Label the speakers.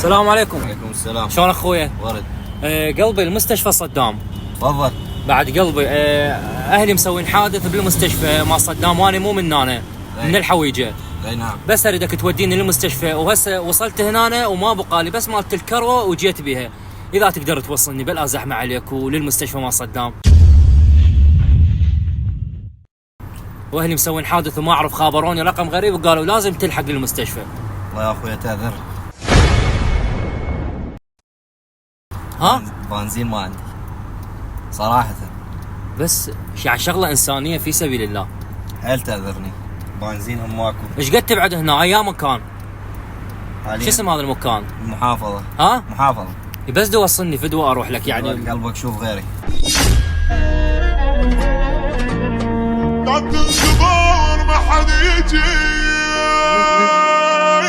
Speaker 1: السلام عليكم.
Speaker 2: وعليكم السلام.
Speaker 1: شلون اخويا؟
Speaker 2: ورد.
Speaker 1: قلبي المستشفى صدام.
Speaker 2: تفضل.
Speaker 1: بعد قلبي اهلي مسوين حادث بالمستشفى مال صدام وانا مو من هنا، من الحويجه.
Speaker 2: اي نعم.
Speaker 1: بس اريدك توديني للمستشفى، وهسه وصلت هنا وما بقالي بس مالت الكروه وجيت بيها. اذا تقدر توصلني بلا زحمه عليك وللمستشفى مال صدام. واهلي مسوين حادث وما اعرف، خابروني رقم غريب وقالوا لازم تلحق للمستشفى.
Speaker 2: والله يا اخوي تعذر.
Speaker 1: ها؟
Speaker 2: بنزين ما عندي صراحة.
Speaker 1: بس يعني شغله انسانيه في سبيل الله.
Speaker 2: حيل تعذرني، بنزين هم ماكو.
Speaker 1: ايش قد تبعد هنا؟ اي مكان؟
Speaker 2: حاليا
Speaker 1: شو اسم هذا المكان؟
Speaker 2: محافظة.
Speaker 1: ها؟
Speaker 2: محافظة.
Speaker 1: بس دو وصلني فدوه اروح لك يعني.
Speaker 2: قلبك شوف غيري.
Speaker 3: لا تنتظر ما حد يجي